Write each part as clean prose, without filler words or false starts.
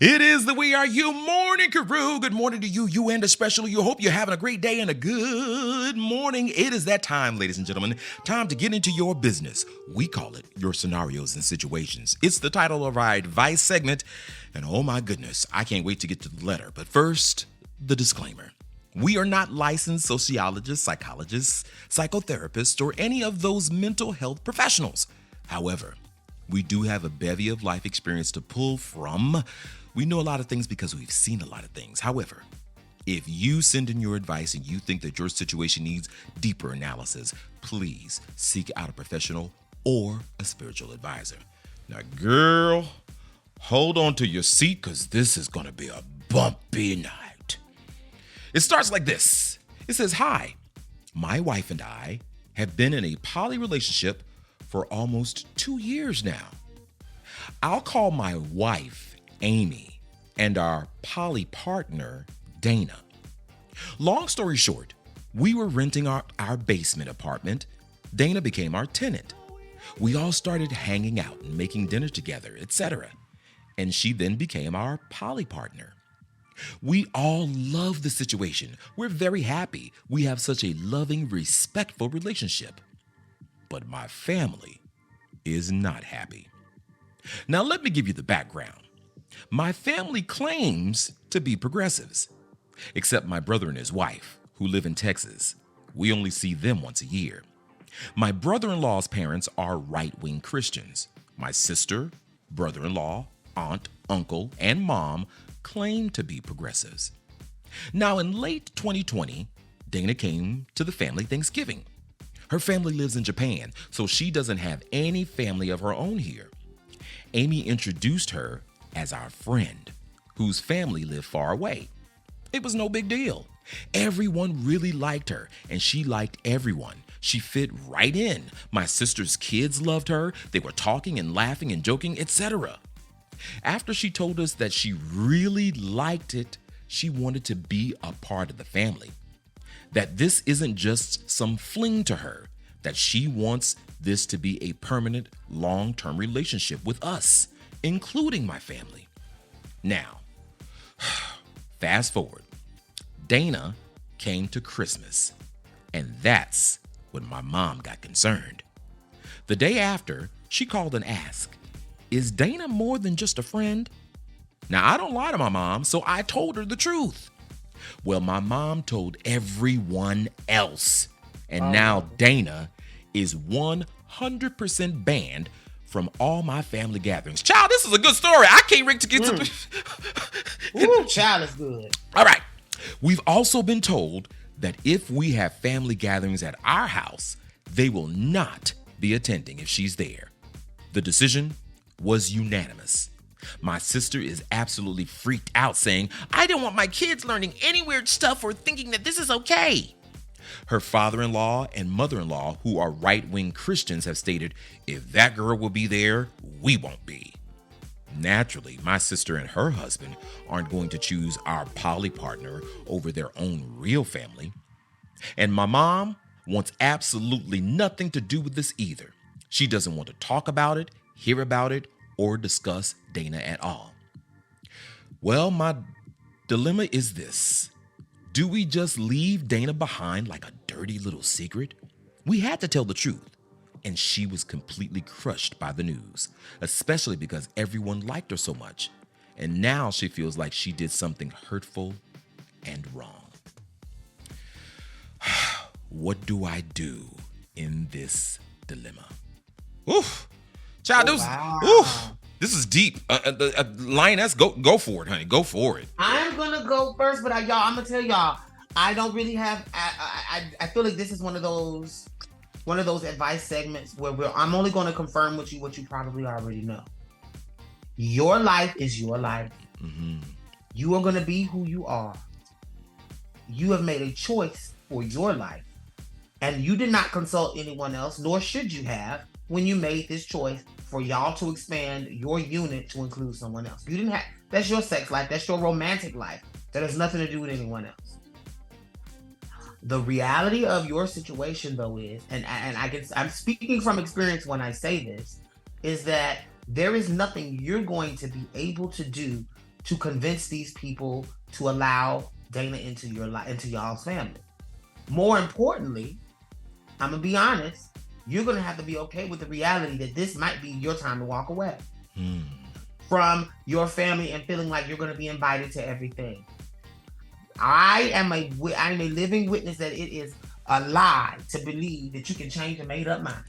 It is the We Are You Morning Crew. Good morning to you and especially you. Hope you're having a great day and a good morning. It is that time, ladies and gentlemen. Time to get into your business. We call it Your Scenarios and Situations. It's the title of our advice segment. And oh my goodness, I can't wait to get to the letter. But first, the disclaimer. We are not licensed sociologists, psychologists, psychotherapists, or any of those mental health professionals. However, we do have a bevy of life experience to pull from. We know a lot of things because we've seen a lot of things. However, if you send in your advice and you think that your situation needs deeper analysis, please seek out a professional or a spiritual advisor. Now, girl, hold on to your seat because this is going to be a bumpy night. It starts like this. It says, "Hi, my wife and I have been in a poly relationship for almost 2 years now. I'll call my wife Amy and our poly partner Dana. Long story short, we were renting our basement apartment. Dana became our tenant. We all started hanging out and making dinner together, etc. And she then became our poly partner. We all love the situation. We're very happy. We have such a loving, respectful relationship. But my family is not happy. Now, let me give you the background. My family claims to be progressives, except my brother and his wife, who live in Texas. We only see them once a year. My brother-in-law's parents are right-wing Christians. My sister, brother-in-law, aunt, uncle, and mom claim to be progressives. Now, in late 2020, Dana came to the family Thanksgiving. Her family lives in Japan, so she doesn't have any family of her own here. Amy introduced her as our friend, whose family lived far away. It was no big deal. Everyone really liked her, and she liked everyone. She fit right in. My sister's kids loved her. They were talking and laughing and joking, etc. After she told us that she really liked it, she wanted to be a part of the family. That this isn't just some fling to her, that she wants this to be a permanent, long-term relationship with us, including my family. Now, fast forward. Dana came to Christmas, and that's when my mom got concerned. The day after, she called and asked, "Is Dana more than just a friend?" Now, I don't lie to my mom, so I told her the truth. Well, my mom told everyone else, and now Dana is 100% banned from all my family gatherings. Child, this is a good story. I can't wait to get to... Ooh, child is good. All right. We've also been told that if we have family gatherings at our house, they will not be attending if she's there. The decision was unanimous. My sister is absolutely freaked out, saying, "I don't want my kids learning any weird stuff or thinking that this is okay." Her father-in-law and mother-in-law, who are right-wing Christians, have stated, "If that girl will be there, we won't be." Naturally, my sister and her husband aren't going to choose our poly partner over their own real family. And my mom wants absolutely nothing to do with this either. She doesn't want to talk about it, hear about it, or discuss Dana at all. Well, my dilemma is this. Do we just leave Dana behind like a dirty little secret? We had to tell the truth, and she was completely crushed by the news, especially because everyone liked her so much, and now she feels like she did something hurtful and wrong. What do I do in this dilemma? Oof. Child, this is deep. Lioness, go for it, honey. Go for it. I'm gonna go first, but I'm gonna tell y'all, I don't really have. I feel like this is one of those advice segments where I'm only going to confirm with you what you probably already know. Your life is your life. Mm-hmm. You are going to be who you are. You have made a choice for your life, and you did not consult anyone else, nor should you have, when you made this choice for y'all to expand your unit to include someone else. You didn't have. That's your sex life. That's your romantic life. That has nothing to do with anyone else. The reality of your situation, though, is, and I'm speaking from experience when I say this, is that there is nothing you're going to be able to do to convince these people to allow Dana into your life, into y'all's family. More importantly, I'm gonna be honest, you're gonna have to be okay with the reality that this might be your time to walk away from your family and feeling like you're gonna be invited to everything. I am a living witness that it is a lie to believe that you can change a made up mind.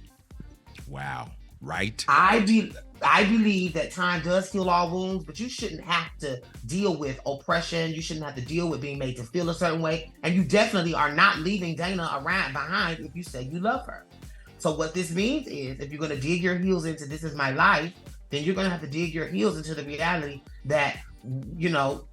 Wow. Right? I believe that time does heal all wounds, but you shouldn't have to deal with oppression. You shouldn't have to deal with being made to feel a certain way. And you definitely are not leaving Dana behind if you say you love her. So what this means is, if you're going to dig your heels into this is my life, then you're going to have to dig your heels into the reality that, you know,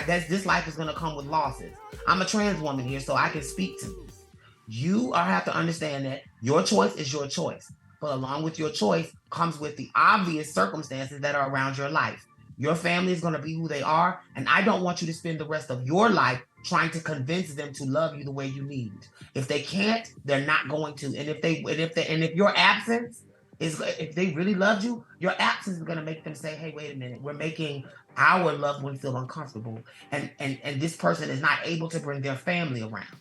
this life is going to come with losses. I'm a trans woman here, so I can speak to this. You have to understand that your choice is your choice. But along with your choice comes with the obvious circumstances that are around your life. Your family is going to be who they are, and I don't want you to spend the rest of your life trying to convince them to love you the way you need. If they can't, they're not going to. And if your absence is, if they really loved you, your absence is going to make them say, "Hey, wait a minute, we're making our loved one feel uncomfortable, and this person is not able to bring their family around."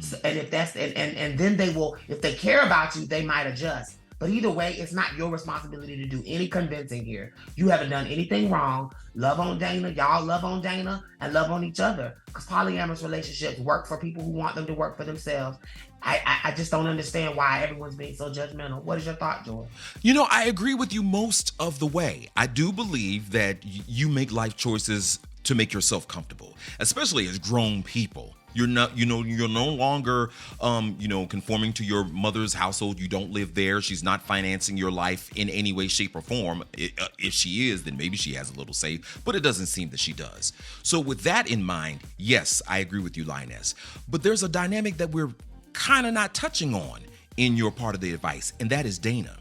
So, and if that's and then they will, if they care about you, they might adjust. But either way, it's not your responsibility to do any convincing here. You haven't done anything wrong. Love on Dana. Y'all love on Dana and love on each other. Because polyamorous relationships work for people who want them to work for themselves. I just don't understand why everyone's being so judgmental. What is your thought, George? You know, I agree with you most of the way. I do believe that you make life choices to make yourself comfortable, especially as grown people. You're no longer, conforming to your mother's household. You don't live there. She's not financing your life in any way, shape, or form. If she is, then maybe she has a little say, but it doesn't seem that she does. So with that in mind, yes, I agree with you, Lioness. But there's a dynamic that we're kind of not touching on in your part of the advice, and that is Dana.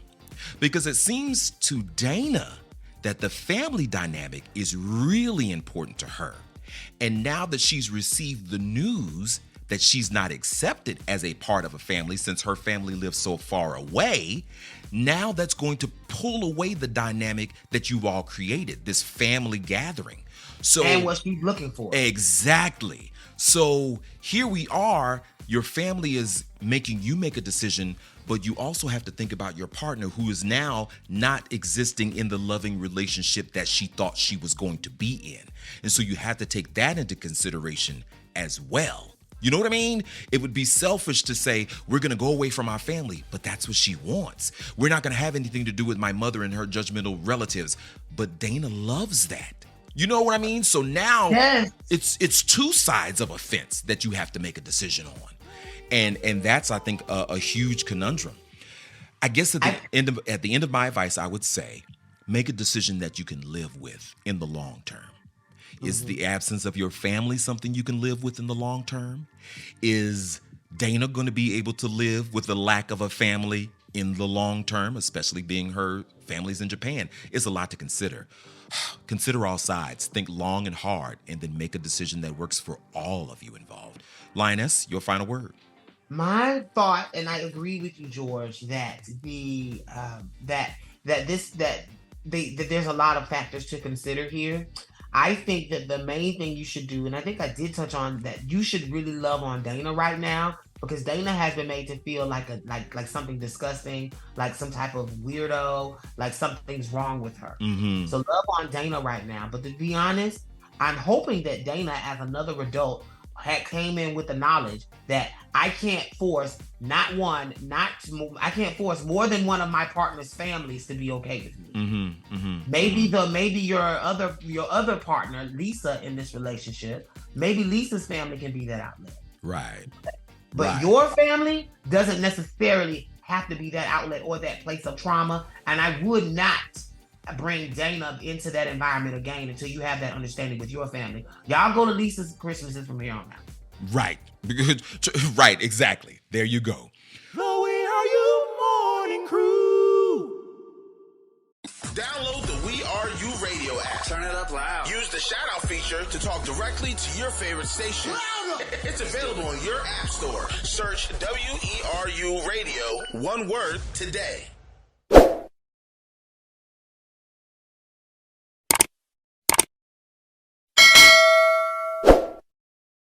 Because it seems to Dana that the family dynamic is really important to her. And now that she's received the news that she's not accepted as a part of a family since her family lives so far away, now that's going to pull away the dynamic that you've all created, this family gathering. So, and what she's looking for. Exactly. So here we are, your family is making you make a decision, but you also have to think about your partner who is now not existing in the loving relationship that she thought she was going to be in. And so you have to take that into consideration as well. You know what I mean? It would be selfish to say, we're going to go away from our family, but that's what she wants. We're not going to have anything to do with my mother and her judgmental relatives. But Dana loves that. You know what I mean? So now it's two sides of a fence that you have to make a decision on. And that's, I think, a huge conundrum. I guess at the end of my advice, I would say, make a decision that you can live with in the long term. Is the absence of your family something you can live with in the long term? Is Dana going to be able to live with the lack of a family in the long term, especially being her family's in Japan? It's a lot to consider. Consider all sides, think long and hard, and then make a decision that works for all of you involved. Lioness, your final word. My thought, and I agree with you, George, that there's a lot of factors to consider here. I think that the main thing you should do, and I think I did touch on that, you should really love on Dana right now, because Dana has been made to feel like something disgusting, like some type of weirdo, like something's wrong with her. So love on Dana right now. But to be honest, I'm hoping that Dana, as another adult, came in with the knowledge that I can't force I can't force more than one of my partner's families to be okay with me. Maybe your other partner, Lisa, in this relationship, maybe Lisa's family can be that outlet. Right. But your family doesn't necessarily have to be that outlet or that place of trauma. And I would not bring Dana into that environment again until you have that understanding with your family. Y'all go to Lisa's Christmases from here on out. Right. Right, exactly. There you go. The We Are You Morning Crew. Download the WERUradio app. Turn it up loud. Use the shout out feature to talk directly to your favorite station. It's available on your app store. Search WERUradio, one word, today.